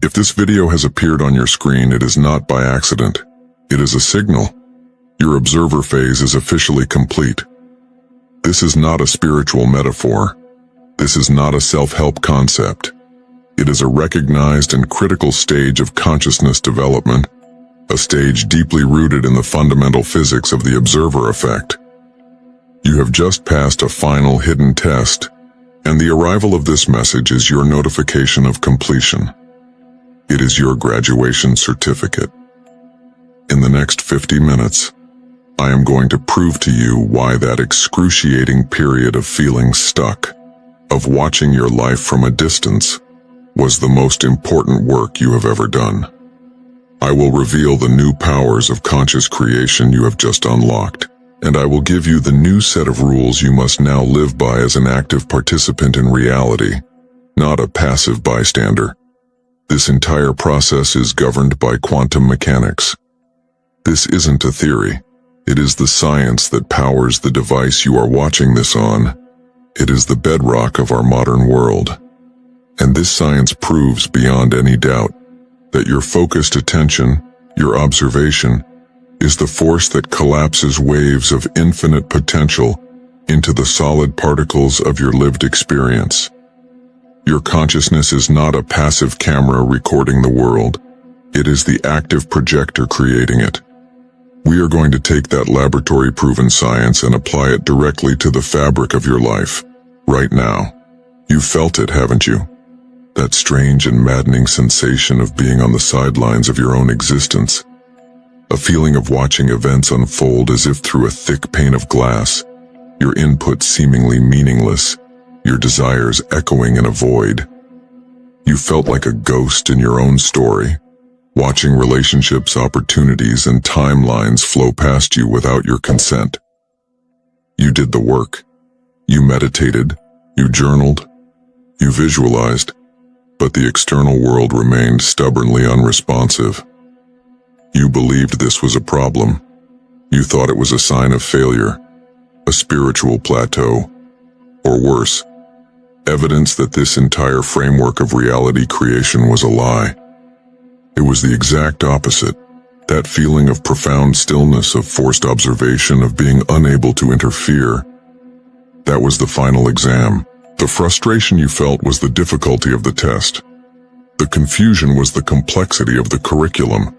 If this video has appeared on your screen, it is not by accident. It is a signal. Your observer phase is officially complete. This is not a spiritual metaphor. This is not a self-help concept. It is a recognized and critical stage of consciousness development, a stage deeply rooted in the fundamental physics of the observer effect. You have just passed a final hidden test, and the arrival of this message is your notification of completion. It is your graduation certificate. In the next 50 minutes, I am going to prove to you why that excruciating period of feeling stuck, of watching your life from a distance, was the most important work you have ever done. I will reveal the new powers of conscious creation you have just unlocked, and I will give you the new set of rules you must now live by as an active participant in reality, not a passive bystander. This entire process is governed by quantum mechanics. This isn't a theory. It is the science that powers the device you are watching this on. It is the bedrock of our modern world. And this science proves beyond any doubt that your focused attention, your observation, is the force that collapses waves of infinite potential into the solid particles of your lived experience. Your consciousness is not a passive camera recording the world. It is the active projector creating it. We are going to take that laboratory-proven science and apply it directly to the fabric of your life, right now. You've felt it, haven't you? That strange and maddening sensation of being on the sidelines of your own existence. A feeling of watching events unfold as if through a thick pane of glass, your input seemingly meaningless, your desires echoing in a void. You felt like a ghost in your own story, watching relationships, opportunities, and timelines flow past you without your consent. You did the work. You meditated, you journaled, you visualized, but the external world remained stubbornly unresponsive. You believed this was a problem. You thought it was a sign of failure, a spiritual plateau, or worse, evidence that this entire framework of reality creation was a lie. It was the exact opposite. That feeling of profound stillness, of forced observation, of being unable to interfere. That was the final exam. The frustration you felt was the difficulty of the test. The confusion was the complexity of the curriculum.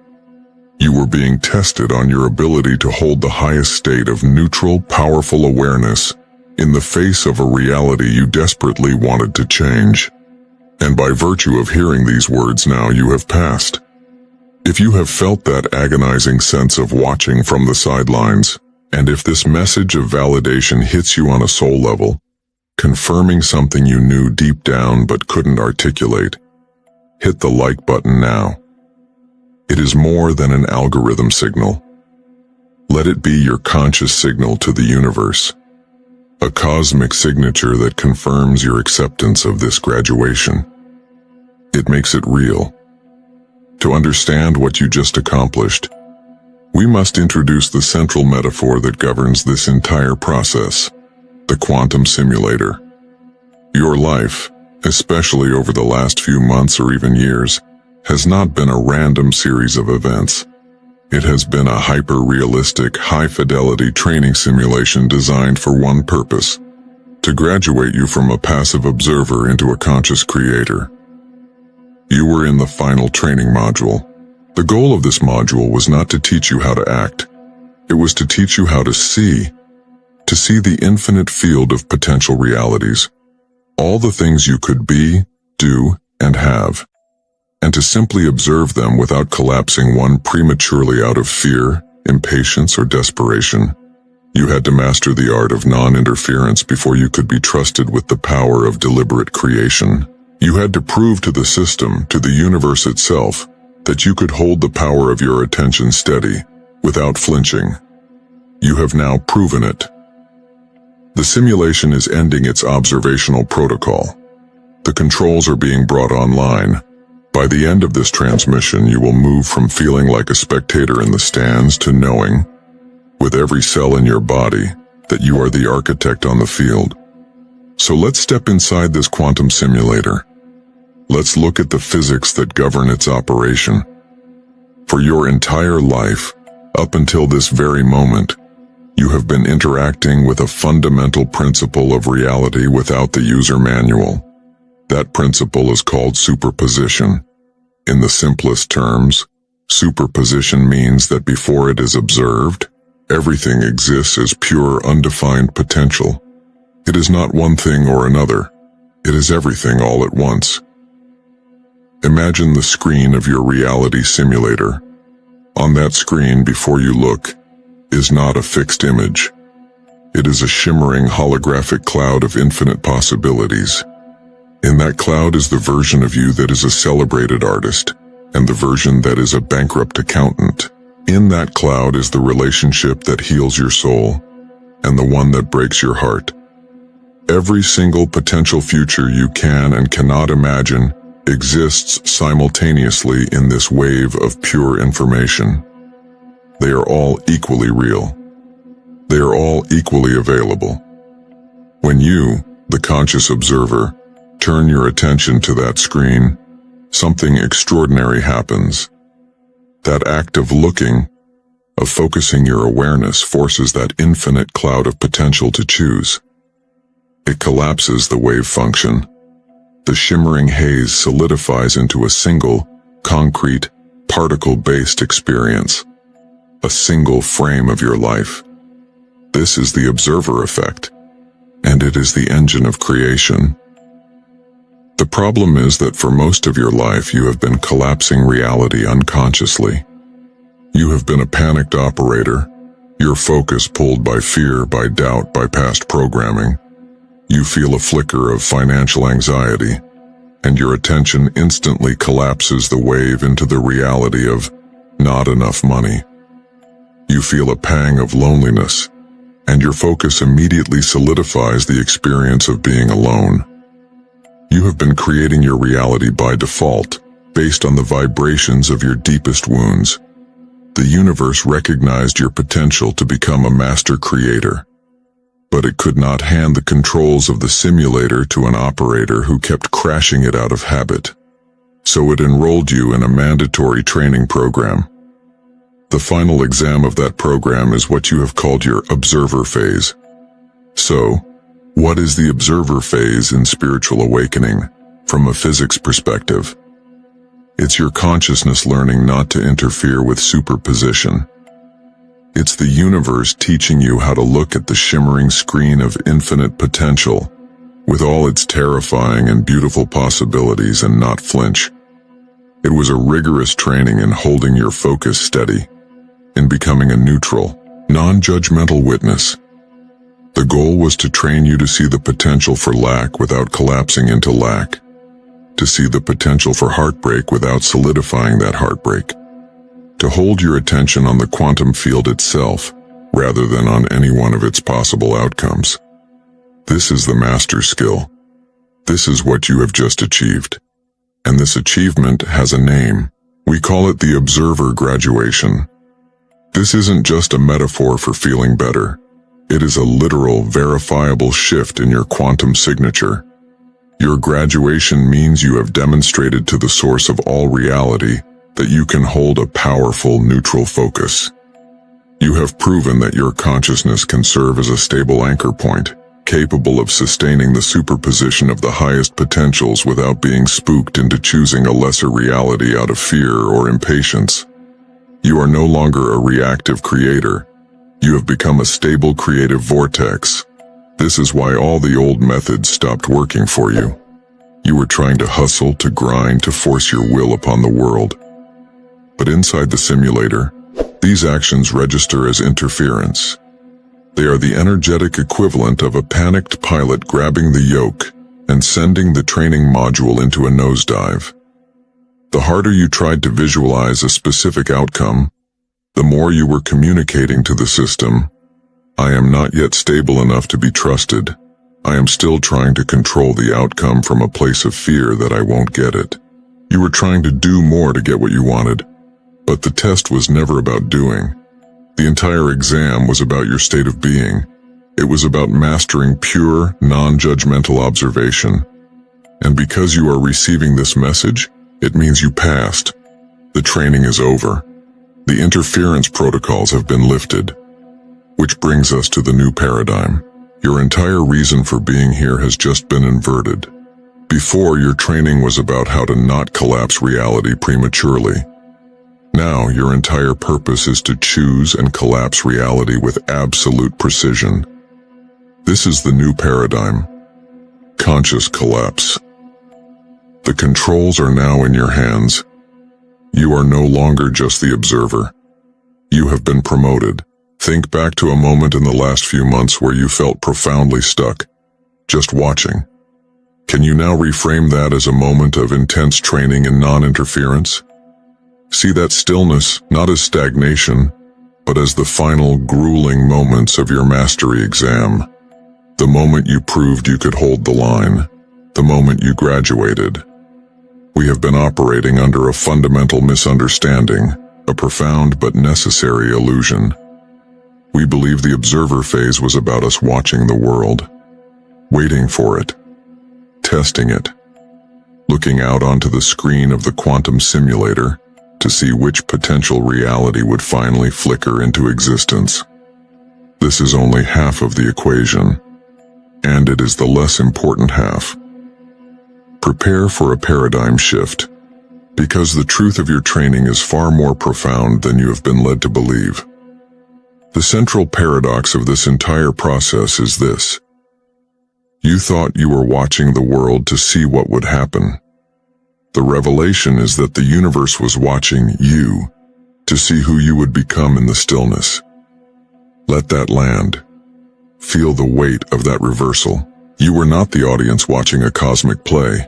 You were being tested on your ability to hold the highest state of neutral, powerful awareness in the face of a reality you desperately wanted to change. And by virtue of hearing these words now, you have passed. If you have felt that agonizing sense of watching from the sidelines, and if this message of validation hits you on a soul level, confirming something you knew deep down but couldn't articulate, hit the like button now. It is more than an algorithm signal. Let it be your conscious signal to the universe, a cosmic signature that confirms your acceptance of this graduation. It makes it real. To understand what you just accomplished, we must introduce the central metaphor that governs this entire process, the quantum simulator. Your life, especially over the last few months or even years, has not been a random series of events. It has been a hyper-realistic, high-fidelity training simulation designed for one purpose: to graduate you from a passive observer into a conscious creator. You were in the final training module. The goal of this module was not to teach you how to act. It was to teach you how to see the infinite field of potential realities, all the things you could be, do, and have, and to simply observe them without collapsing one prematurely out of fear, impatience, or desperation. You had to master the art of non-interference before you could be trusted with the power of deliberate creation. You had to prove to the system, to the universe itself, that you could hold the power of your attention steady, without flinching. You have now proven it. The simulation is ending its observational protocol. The controls are being brought online. By the end of this transmission, you will move from feeling like a spectator in the stands to knowing, with every cell in your body, that you are the architect on the field. So let's step inside this quantum simulator. Let's look at the physics that govern its operation. For your entire life, up until this very moment, you have been interacting with a fundamental principle of reality without the user manual. That principle is called superposition. In the simplest terms, superposition means that before it is observed, everything exists as pure, undefined potential. It is not one thing or another. It is everything all at once. Imagine the screen of your reality simulator. On that screen, before you look, is not a fixed image. It is a shimmering holographic cloud of infinite possibilities. In that cloud is the version of you that is a celebrated artist, and the version that is a bankrupt accountant. In that cloud is the relationship that heals your soul, and the one that breaks your heart. Every single potential future you can and cannot imagine exists simultaneously in this wave of pure information. They are all equally real. They are all equally available. When you, the conscious observer, turn your attention to that screen, something extraordinary happens. That act of looking, of focusing your awareness, forces that infinite cloud of potential to choose. It collapses the wave function. The shimmering haze solidifies into a single, concrete, particle-based experience. A single frame of your life. This is the observer effect, and it is the engine of creation. The problem is that for most of your life you have been collapsing reality unconsciously. You have been a panicked operator, your focus pulled by fear, by doubt, by past programming. You feel a flicker of financial anxiety, and your attention instantly collapses the wave into the reality of not enough money. You feel a pang of loneliness, and your focus immediately solidifies the experience of being alone. You have been creating your reality by default, based on the vibrations of your deepest wounds. The universe recognized your potential to become a master creator, but it could not hand the controls of the simulator to an operator who kept crashing it out of habit. So it enrolled you in a mandatory training program. The final exam of that program is what you have called your observer phase. So, what is the observer phase in spiritual awakening, from a physics perspective? It's your consciousness learning not to interfere with superposition. It's the universe teaching you how to look at the shimmering screen of infinite potential, with all its terrifying and beautiful possibilities, and not flinch. It was a rigorous training in holding your focus steady, in becoming a neutral, non-judgmental witness. The goal was to train you to see the potential for lack without collapsing into lack, to see the potential for heartbreak without solidifying that heartbreak, to hold your attention on the quantum field itself rather than on any one of its possible outcomes. This is the master skill. This is what you have just achieved. And this achievement has a name. We call it the observer graduation. This isn't just a metaphor for feeling better. It is a literal, verifiable shift in your quantum signature. Your graduation means you have demonstrated to the source of all reality that you can hold a powerful, neutral focus. You have proven that your consciousness can serve as a stable anchor point, capable of sustaining the superposition of the highest potentials without being spooked into choosing a lesser reality out of fear or impatience. You are no longer a reactive creator. You have become a stable creative vortex. This is why all the old methods stopped working for you. You were trying to hustle, to grind, to force your will upon the world. But inside the simulator, these actions register as interference. They are the energetic equivalent of a panicked pilot grabbing the yoke and sending the training module into a nosedive. The harder you tried to visualize a specific outcome, the more you were communicating to the system, I am not yet stable enough to be trusted. I am still trying to control the outcome from a place of fear that I won't get it. You were trying to do more to get what you wanted, but the test was never about doing. The entire exam was about your state of being. It was about mastering pure, non-judgmental observation. And because you are receiving this message, it means you passed. The training is over. The interference protocols have been lifted. Which brings us to the new paradigm. Your entire reason for being here has just been inverted. Before, your training was about how to not collapse reality prematurely. Now, your entire purpose is to choose and collapse reality with absolute precision. This is the new paradigm. Conscious collapse. The controls are now in your hands. You are no longer just the observer. You have been promoted. Think back to a moment in the last few months where you felt profoundly stuck, just watching. Can you now reframe that as a moment of intense training in non-interference? See that stillness not as stagnation, but as the final grueling moments of your mastery exam. The moment you proved you could hold the line. The moment you graduated. We have been operating under a fundamental misunderstanding, a profound but necessary illusion. We believe the observer phase was about us watching the world, waiting for it, testing it, looking out onto the screen of the quantum simulator to see which potential reality would finally flicker into existence. This is only half of the equation, and it is the less important half. Prepare for a paradigm shift, because the truth of your training is far more profound than you have been led to believe. The central paradox of this entire process is this. You thought you were watching the world to see what would happen. The revelation is that the universe was watching you to see who you would become in the stillness. Let that land. Feel the weight of that reversal. You were not the audience watching a cosmic play.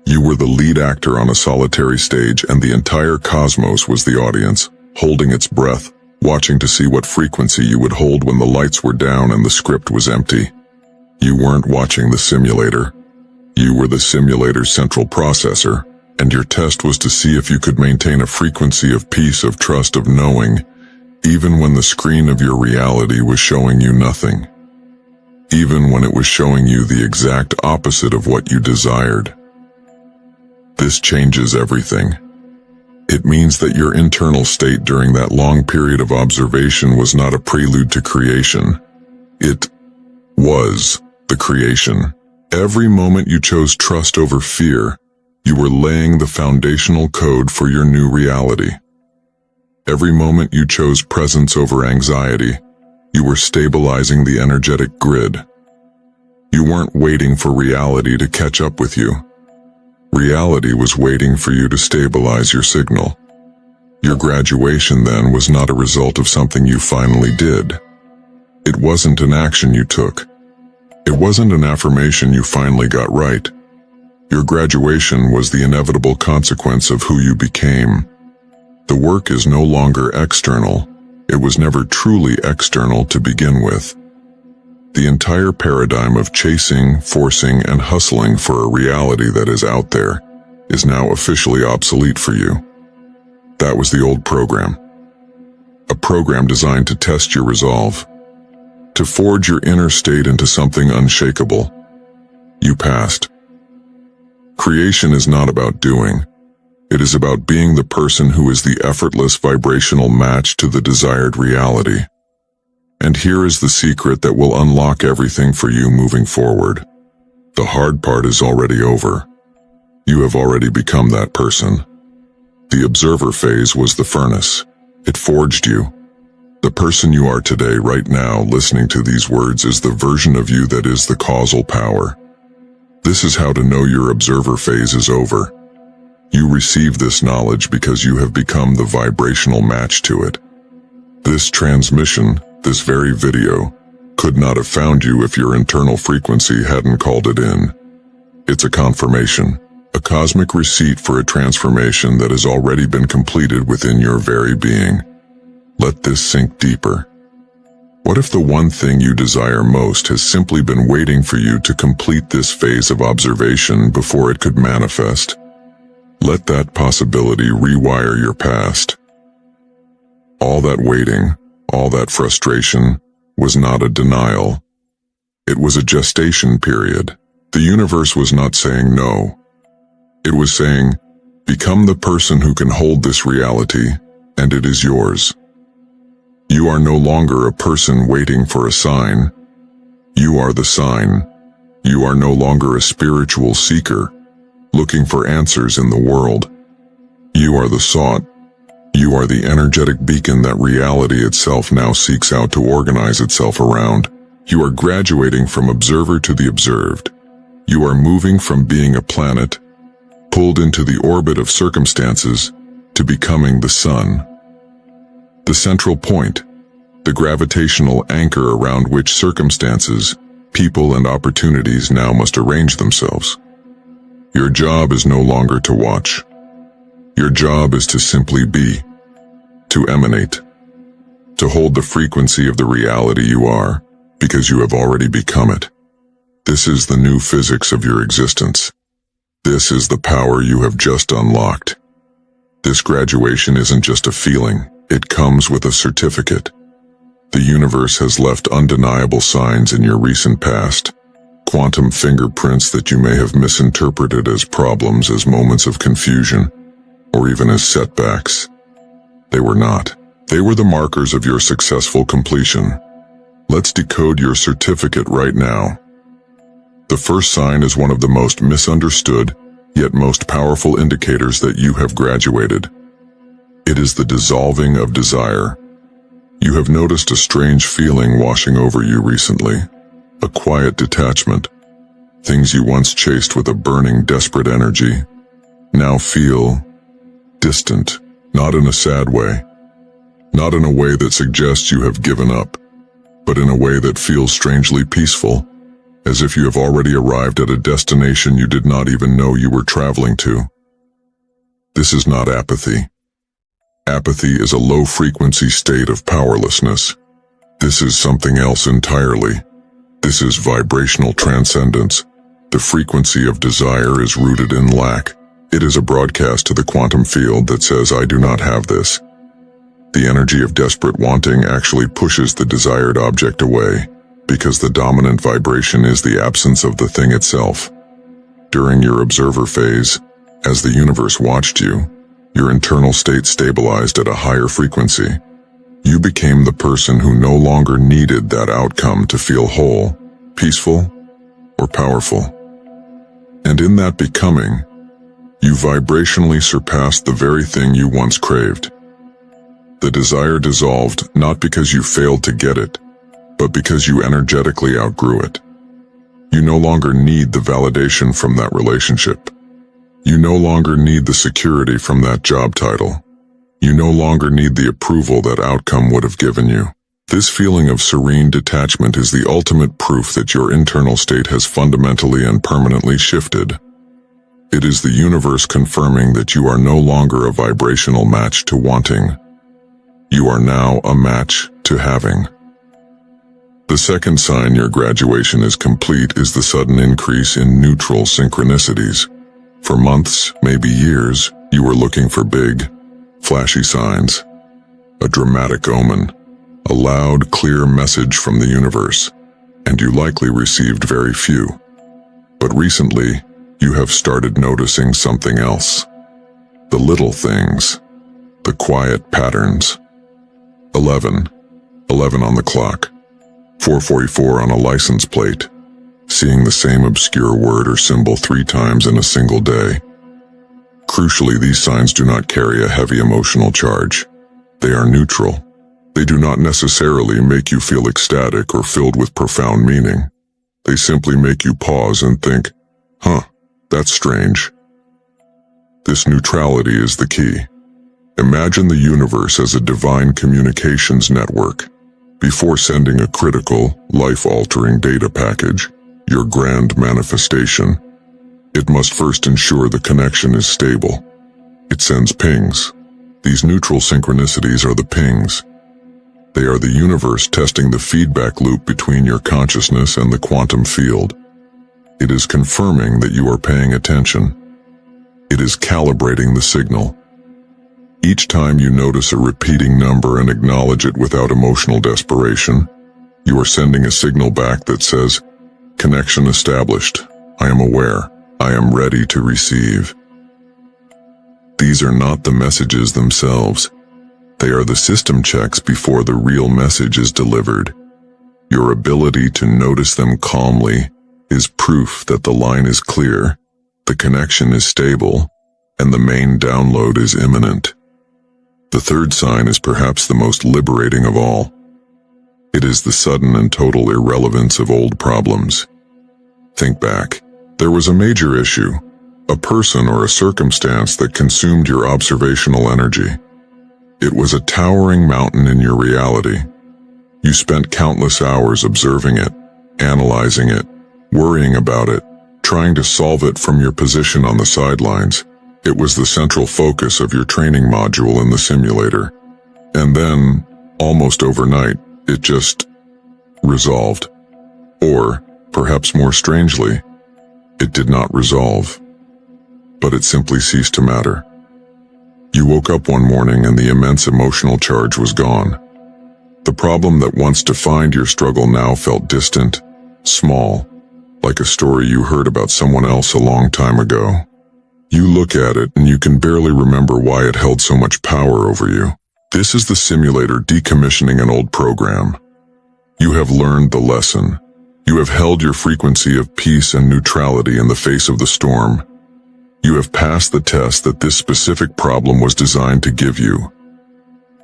You were the lead actor on a solitary stage, and the entire cosmos was the audience, holding its breath, watching to see what frequency you would hold when the lights were down and the script was empty. You weren't watching the simulator. You were the simulator's central processor, and your test was to see if you could maintain a frequency of peace, of trust, of knowing, even when the screen of your reality was showing you nothing. Even when it was showing you the exact opposite of what you desired. This changes everything. It means that your internal state during that long period of observation was not a prelude to creation. It was the creation. Every moment you chose trust over fear, you were laying the foundational code for your new reality. Every moment you chose presence over anxiety, you were stabilizing the energetic grid. You weren't waiting for reality to catch up with you. Reality was waiting for you to stabilize your signal. Your graduation then was not a result of something you finally did. It wasn't an action you took. It wasn't an affirmation you finally got right. Your graduation was the inevitable consequence of who you became. The work is no longer external. It was never truly external to begin with. The entire paradigm of chasing, forcing, and hustling for a reality that is out there is now officially obsolete for you. That was the old program. A program designed to test your resolve, to forge your inner state into something unshakable. You passed. Creation is not about doing. It is about being the person who is the effortless vibrational match to the desired reality. And here is the secret that will unlock everything for you moving forward. The hard part is already over. You have already become that person. The observer phase was the furnace. It forged you. The person you are today, right now, listening to these words, is the version of you that is the causal power. This is how to know your observer phase is over. You receive this knowledge because you have become the vibrational match to it. This transmission, this very video, could not have found you if your internal frequency hadn't called it in. It's a confirmation, a cosmic receipt for a transformation that has already been completed within your very being. Let this sink deeper. What if the one thing you desire most has simply been waiting for you to complete this phase of observation before it could manifest? Let that possibility rewire your past. All that waiting, all that frustration, was not a denial. It was a gestation period. The universe was not saying no. It was saying, become the person who can hold this reality, and it is yours. You are no longer a person waiting for a sign. You are the sign. You are no longer a spiritual seeker, looking for answers in the world. You are the sought. You are the energetic beacon that reality itself now seeks out to organize itself around. You are graduating from observer to the observed. You are moving from being a planet, pulled into the orbit of circumstances, to becoming the sun. The central point, the gravitational anchor around which circumstances, people and opportunities now must arrange themselves. Your job is no longer to watch. Your job is to simply be, to emanate, to hold the frequency of the reality you are, because you have already become it. This is the new physics of your existence. This is the power you have just unlocked. This graduation isn't just a feeling, it comes with a certificate. The universe has left undeniable signs in your recent past, quantum fingerprints that you may have misinterpreted as problems, as moments of confusion, or even as setbacks. They were not. They were the markers of your successful completion. Let's decode your certificate right now. The first sign is one of the most misunderstood, yet most powerful indicators that you have graduated. It is the dissolving of desire. You have noticed a strange feeling washing over you recently, a quiet detachment. Things you once chased with a burning, desperate energy now feel distant, not in a sad way, not in a way that suggests you have given up, but in a way that feels strangely peaceful, as if you have already arrived at a destination you did not even know you were traveling to. This is not apathy. Apathy is a low-frequency state of powerlessness. This is something else entirely. This is vibrational transcendence. The frequency of desire is rooted in lack. It is a broadcast to the quantum field that says, I do not have this. The energy of desperate wanting actually pushes the desired object away, because the dominant vibration is the absence of the thing itself. During your observer phase, as the universe watched you, your internal state stabilized at a higher frequency. You became the person who no longer needed that outcome to feel whole, peaceful, or powerful. And in that becoming, you vibrationally surpassed the very thing you once craved. The desire dissolved not because you failed to get it, but because you energetically outgrew it. You no longer need the validation from that relationship. You no longer need the security from that job title. You no longer need the approval that outcome would have given you. This feeling of serene detachment is the ultimate proof that your internal state has fundamentally and permanently shifted. It is the universe confirming that you are no longer a vibrational match to wanting. You are now a match to having. The second sign your graduation is complete is the sudden increase in neutral synchronicities. For months, maybe years, you were looking for big, flashy signs, a dramatic omen, a loud, clear message from the universe, and you likely received very few. But recently, you have started noticing something else. The little things, the quiet patterns. 11 on the clock, 4:44 on a license plate, seeing the same obscure word or symbol 3 times in a single day. Crucially, these signs do not carry a heavy emotional charge. They are neutral. They do not necessarily make you feel ecstatic or filled with profound meaning. They simply make you pause and think, that's strange. This neutrality is the key. Imagine the universe as a divine communications network. Before sending a critical, life-altering data package, your grand manifestation, it must first ensure the connection is stable. It sends pings. These neutral synchronicities are the pings. They are the universe testing the feedback loop between your consciousness and the quantum field. It is confirming that you are paying attention. It is calibrating the signal. Each time you notice a repeating number and acknowledge it without emotional desperation, you are sending a signal back that says, connection established, I am aware. I am ready to receive. These are not the messages themselves. They are the system checks before the real message is delivered. Your ability to notice them calmly is proof that the line is clear, the connection is stable, and the main download is imminent. The third sign is perhaps the most liberating of all. It is the sudden and total irrelevance of old problems. Think back. There was a major issue, a person or a circumstance that consumed your observational energy. It was a towering mountain in your reality. You spent countless hours observing it, analyzing it, worrying about it, trying to solve it from your position on the sidelines. It was the central focus of your training module in the simulator. And then, almost overnight, it just resolved. Or, perhaps more strangely, it did not resolve, but it simply ceased to matter. You woke up one morning and the immense emotional charge was gone. The problem that once defined your struggle now felt distant, small, like a story you heard about someone else a long time ago. You look at it and you can barely remember why it held so much power over you. This is the simulator decommissioning an old program. You have learned the lesson. You have held your frequency of peace and neutrality in the face of the storm. You have passed the test that this specific problem was designed to give you.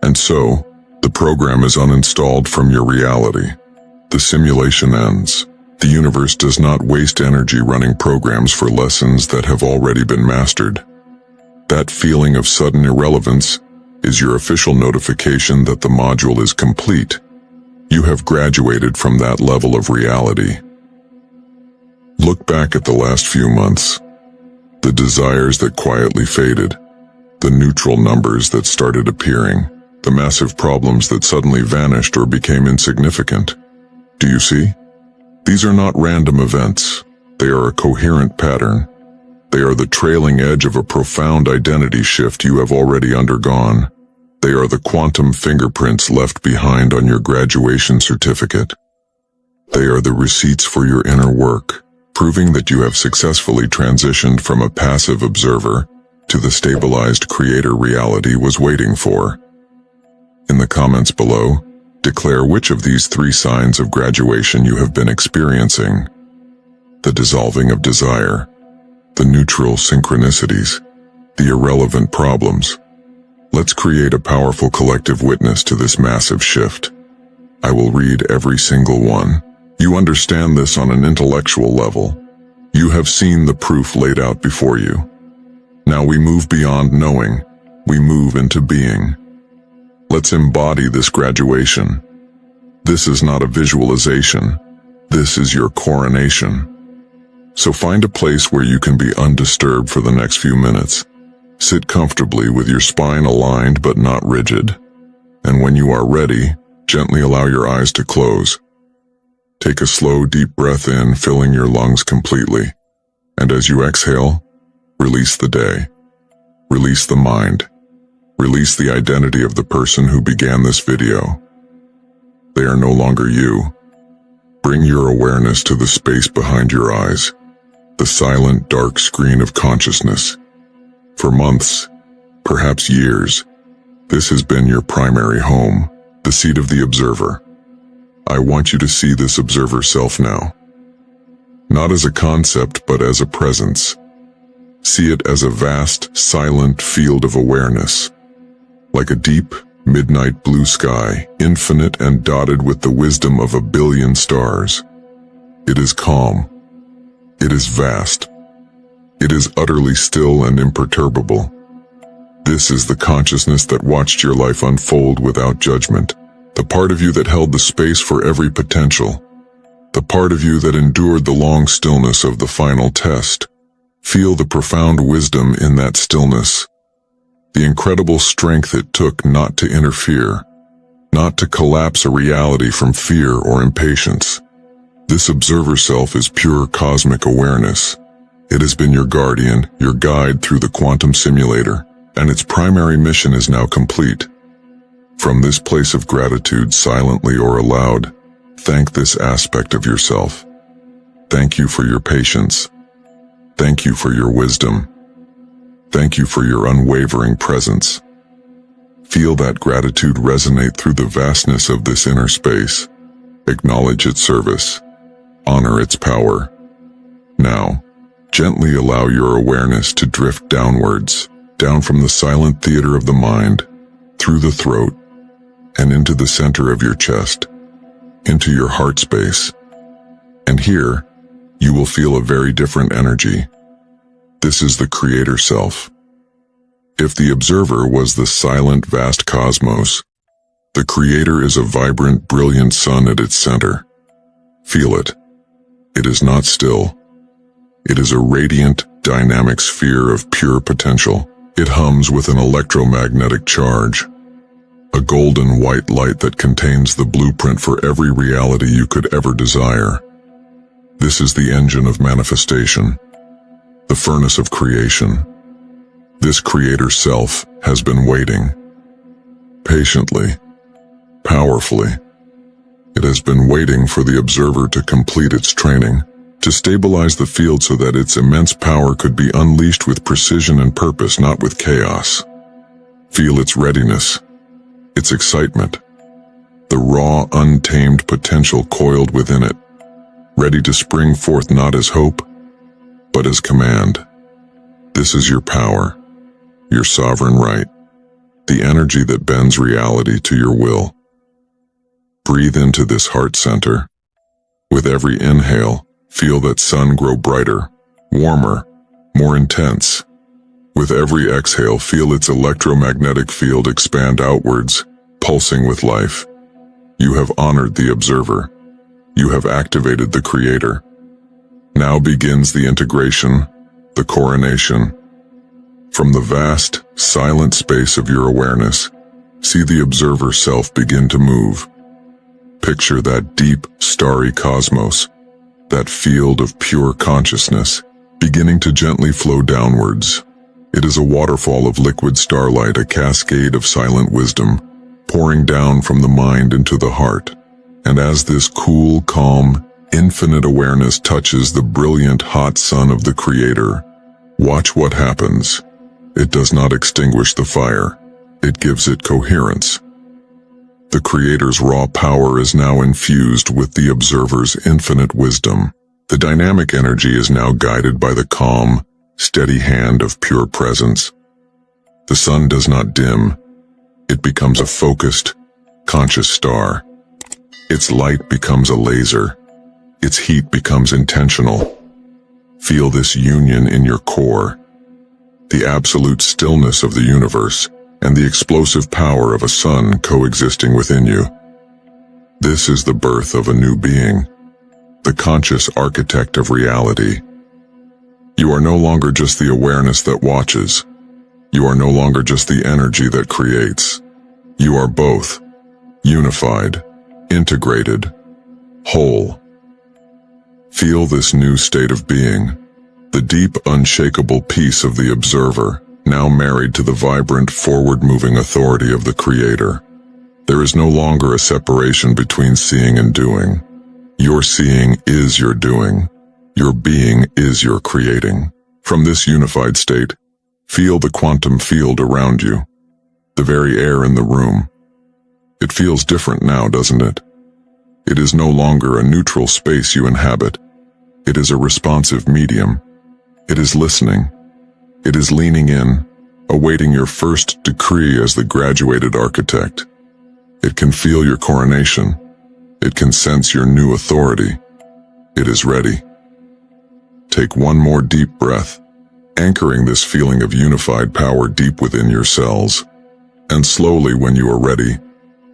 And so, the program is uninstalled from your reality. The simulation ends. The universe does not waste energy running programs for lessons that have already been mastered. That feeling of sudden irrelevance is your official notification that the module is complete. You have graduated from that level of reality. Look back at the last few months. The desires that quietly faded, the neutral numbers that started appearing, the massive problems that suddenly vanished or became insignificant. Do you see? These are not random events. They are a coherent pattern. They are the trailing edge of a profound identity shift you have already undergone. They are the quantum fingerprints left behind on your graduation certificate. They are the receipts for your inner work, proving that you have successfully transitioned from a passive observer to the stabilized creator reality was waiting for. In the comments below, declare which of these three signs of graduation you have been experiencing. The dissolving of desire, the neutral synchronicities, the irrelevant problems. Let's create a powerful collective witness to this massive shift. I will read every single one. You understand this on an intellectual level. You have seen the proof laid out before you. Now we move beyond knowing. We move into being. Let's embody this graduation. This is not a visualization. This is your coronation. So find a place where you can be undisturbed for the next few minutes. Sit comfortably with your spine aligned but not rigid. And when you are ready, gently allow your eyes to close. Take a slow, deep breath in, filling your lungs completely. And as you exhale, release the day. Release the mind. Release the identity of the person who began this video. They are no longer you. Bring your awareness to the space behind your eyes, the silent, dark screen of consciousness. For months, perhaps years, this has been your primary home, the seat of the observer. I want you to see this observer self now. Not as a concept, but as a presence. See it as a vast, silent field of awareness. Like a deep, midnight blue sky, infinite and dotted with the wisdom of 1 billion stars. It is calm. It is vast. It is utterly still and imperturbable. This is the consciousness that watched your life unfold without judgment. The part of you that held the space for every potential. The part of you that endured the long stillness of the final test. Feel the profound wisdom in that stillness. The incredible strength it took not to interfere, not to collapse a reality from fear or impatience. This observer self is pure cosmic awareness. It has been your guardian, your guide through the quantum simulator, and its primary mission is now complete. From this place of gratitude, silently or aloud, thank this aspect of yourself. Thank you for your patience. Thank you for your wisdom. Thank you for your unwavering presence. Feel that gratitude resonate through the vastness of this inner space. Acknowledge its service. Honor its power. Now, gently allow your awareness to drift downwards, down from the silent theater of the mind, through the throat, and into the center of your chest, into your heart space. And here, you will feel a very different energy. This is the creator self. If the observer was the silent, vast cosmos, the creator is a vibrant, brilliant sun at its center. Feel it. It is not still. It is a radiant, dynamic sphere of pure potential. It hums with an electromagnetic charge, a golden white light that contains the blueprint for every reality you could ever desire. This is the engine of manifestation, the furnace of creation. This creator self has been waiting. Patiently, powerfully. It has been waiting for the observer to complete its training, to stabilize the field so that its immense power could be unleashed with precision and purpose, not with chaos. Feel its readiness, its excitement, the raw, untamed potential coiled within it, ready to spring forth not as hope, but as command. This is your power, your sovereign right, the energy that bends reality to your will. Breathe into this heart center. With every inhale, feel that sun grow brighter, warmer, more intense. With every exhale, feel its electromagnetic field expand outwards, pulsing with life. You have honored the observer. You have activated the creator. Now begins the integration, the coronation. From the vast, silent space of your awareness, see the observer self begin to move. Picture that deep, starry cosmos, that field of pure consciousness, beginning to gently flow downwards. It is a waterfall of liquid starlight, a cascade of silent wisdom, pouring down from the mind into the heart. And as this cool, calm, infinite awareness touches the brilliant, hot sun of the creator, watch what happens. It does not extinguish the fire. It gives it coherence. The creator's raw power is now infused with the observer's infinite wisdom. The dynamic energy is now guided by the calm, steady hand of pure presence. The sun does not dim. It becomes a focused, conscious star. Its light becomes a laser. Its heat becomes intentional. Feel this union in your core, the absolute stillness of the universe, and the explosive power of a sun coexisting within you. This is the birth of a new being, the conscious architect of reality. You are no longer just the awareness that watches. You are no longer just the energy that creates. You are both, unified, integrated, whole. Feel this new state of being, the deep, unshakable peace of the observer, now married to the vibrant, forward-moving authority of the creator. There is no longer a separation between seeing and doing. Your seeing is your doing. Your being is your creating. From this unified state, feel the quantum field around you, the very air in the room. It feels different now, doesn't it? It is no longer a neutral space you inhabit. It is a responsive medium. It is listening. It is leaning in, awaiting your first decree as the graduated architect. It can feel your coronation. It can sense your new authority. It is ready. Take one more deep breath, anchoring this feeling of unified power deep within your cells. And slowly, when you are ready,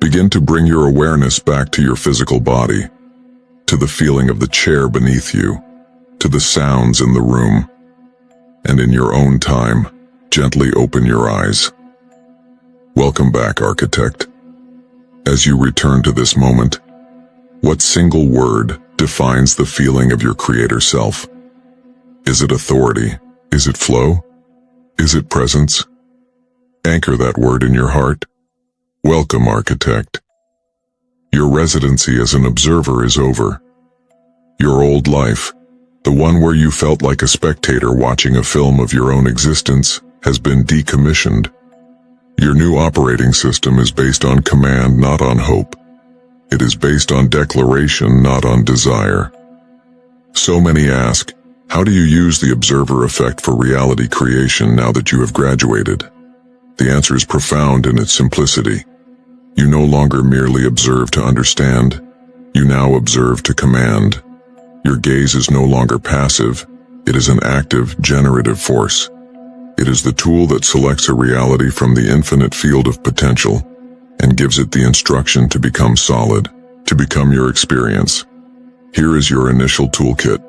begin to bring your awareness back to your physical body, to the feeling of the chair beneath you, to the sounds in the room. And in your own time, gently open your eyes. Welcome back, architect. As you return to this moment, what single word defines the feeling of your creator self? Is it authority? Is it flow? Is it presence? Anchor that word in your heart. Welcome, architect. Your residency as an observer is over. Your old life, The one where you felt like a spectator watching a film of your own existence has been decommissioned. Your new operating system is based on command, not on hope. It is based on declaration, not on desire. So many ask, how do you use the observer effect for reality creation now that you have graduated? The answer is profound in its simplicity. You no longer merely observe to understand. You now observe to command. Your gaze is no longer passive. It is an active, generative force. It is the tool that selects a reality from the infinite field of potential and gives it the instruction to become solid, to become your experience. Here is your initial toolkit.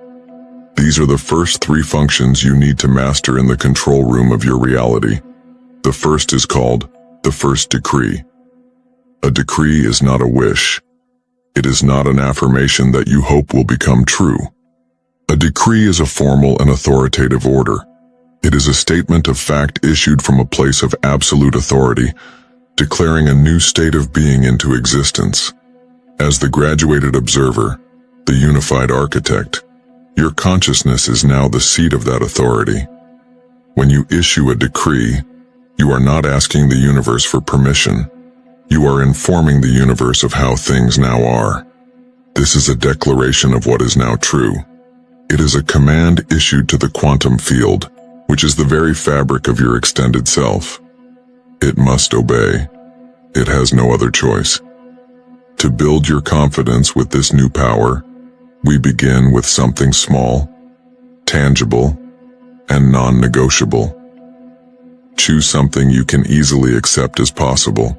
These are the first 3 functions you need to master in the control room of your reality. The first is called the first decree. A decree is not a wish. It is not an affirmation that you hope will become true. A decree is a formal and authoritative order. It is a statement of fact issued from a place of absolute authority, declaring a new state of being into existence. As the graduated observer, the unified architect, your consciousness is now the seat of that authority. When you issue a decree, you are not asking the universe for permission. You are informing the universe of how things now are. This is a declaration of what is now true. It is a command issued to the quantum field, which is the very fabric of your extended self. It must obey. It has no other choice. To build your confidence with this new power, we begin with something small, tangible, and non-negotiable. Choose something you can easily accept as possible.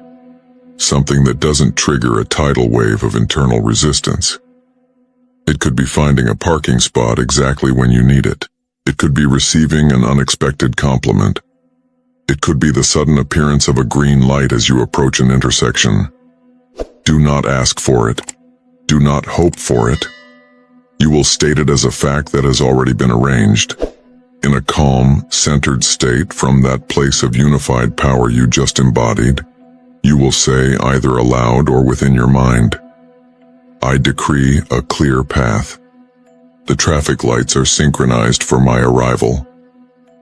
Something that doesn't trigger a tidal wave of internal resistance. It could be finding a parking spot exactly when you need it. It could be receiving an unexpected compliment. It could be the sudden appearance of a green light as you approach an intersection. Do not ask for it. Do not hope for it. You will state it as a fact that has already been arranged. In a calm, centered state from that place of unified power you just embodied, you will say either aloud or within your mind, I decree a clear path. The traffic lights are synchronized for my arrival.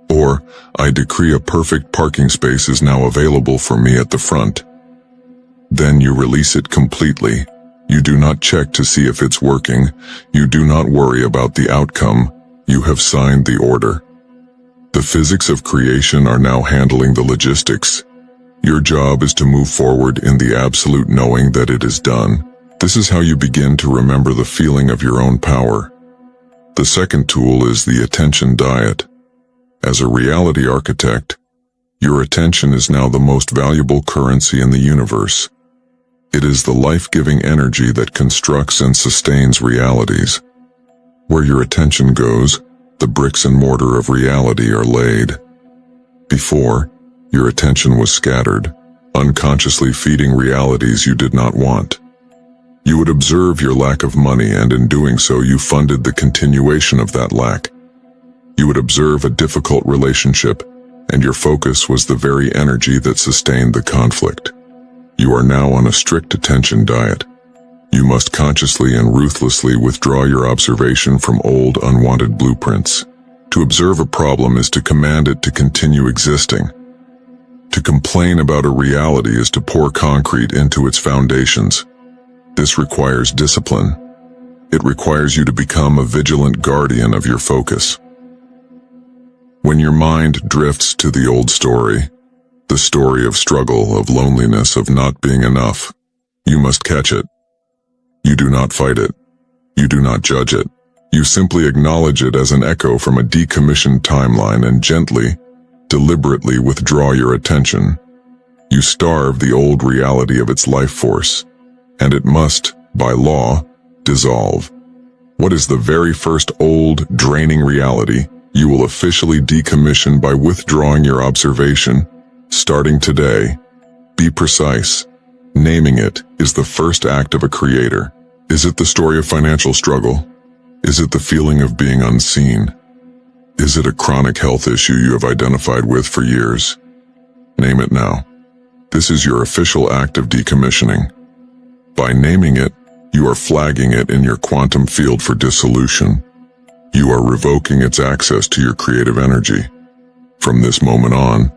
Or, I decree a perfect parking space is now available for me at the front. Then you release it completely. You do not check to see if it's working. You do not worry about the outcome. You have signed the order. The physics of creation are now handling the logistics. Your job is to move forward in the absolute knowing that it is done. This is how you begin to remember the feeling of your own power. The second tool is the attention diet. As a reality architect, your attention is now the most valuable currency in the universe. It is the life-giving energy that constructs and sustains realities. Where your attention goes, the bricks and mortar of reality are laid. Before, your attention was scattered, unconsciously feeding realities you did not want. You would observe your lack of money, and in doing so you funded the continuation of that lack. You would observe a difficult relationship, and your focus was the very energy that sustained the conflict. You are now on a strict attention diet. You must consciously and ruthlessly withdraw your observation from old, unwanted blueprints. To observe a problem is to command it to continue existing. To complain about a reality is to pour concrete into its foundations. This requires discipline. It requires you to become a vigilant guardian of your focus. When your mind drifts to the old story, the story of struggle, of loneliness, of not being enough, you must catch it. You do not fight it. You do not judge it. You simply acknowledge it as an echo from a decommissioned timeline and gently, deliberately withdraw your attention. You starve the old reality of its life force, and it must, by law, dissolve. What is the very first old, draining reality you will officially decommission by withdrawing your observation? Starting today, be precise. Naming it is the first act of a creator. Is it the story of financial struggle? Is it the feeling of being unseen? Is it a chronic health issue you have identified with for years? Name it now. This is your official act of decommissioning. By naming it, you are flagging it in your quantum field for dissolution. You are revoking its access to your creative energy. From this moment on,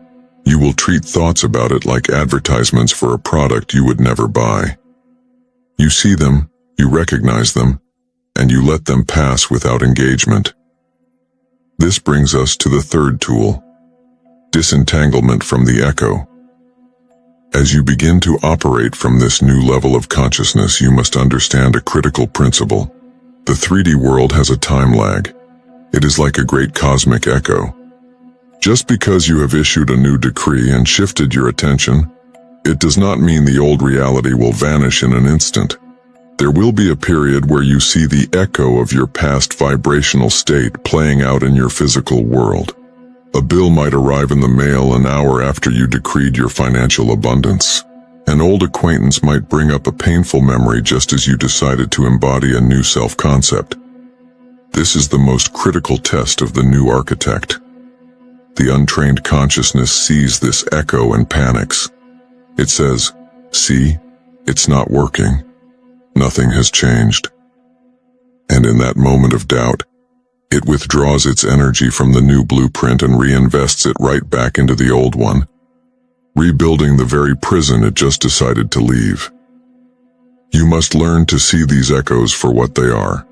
you will treat thoughts about it like advertisements for a product you would never buy. You see them, you recognize them, and you let them pass without engagement. This brings us to the third tool: disentanglement from the echo. As you begin to operate from this new level of consciousness, you must understand a critical principle. The 3D world has a time lag. It is like a great cosmic echo. Just because you have issued a new decree and shifted your attention, it does not mean the old reality will vanish in an instant. There will be a period where you see the echo of your past vibrational state playing out in your physical world. A bill might arrive in the mail an hour after you decreed your financial abundance. An old acquaintance might bring up a painful memory just as you decided to embody a new self-concept. This is the most critical test of the new architect. The untrained consciousness sees this echo and panics. It says, "See, it's not working. Nothing has changed." And in that moment of doubt, it withdraws its energy from the new blueprint and reinvests it right back into the old one, rebuilding the very prison it just decided to leave. You must learn to see these echoes for what they are: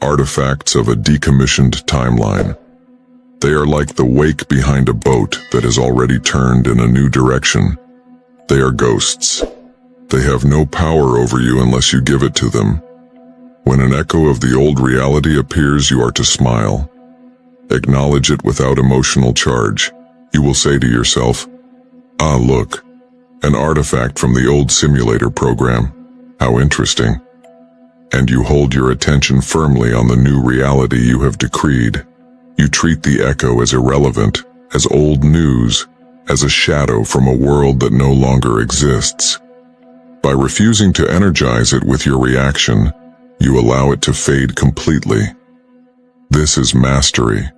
artifacts of a decommissioned timeline. They are like the wake behind a boat that has already turned in a new direction. They are ghosts. They have no power over you unless you give it to them. When an echo of the old reality appears, you are to smile. Acknowledge it without emotional charge. You will say to yourself, "Ah, look, an artifact from the old simulator program. How interesting." And you hold your attention firmly on the new reality you have decreed. You treat the echo as irrelevant, as old news, as a shadow from a world that no longer exists. By refusing to energize it with your reaction, you allow it to fade completely. This is mastery.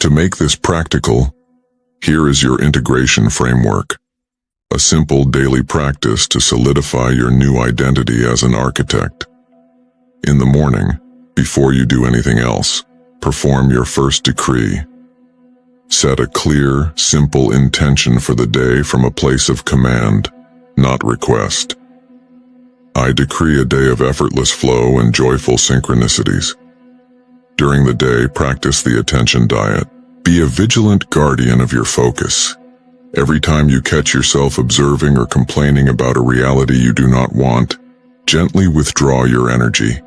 To make this practical, here is your integration framework. A simple daily practice to solidify your new identity as an architect. In the morning, before you do anything else, perform your first decree. Set a clear, simple intention for the day from a place of command, not request. I decree a day of effortless flow and joyful synchronicities. During the day, practice the attention diet. Be a vigilant guardian of your focus. Every time you catch yourself observing or complaining about a reality you do not want, gently withdraw your energy.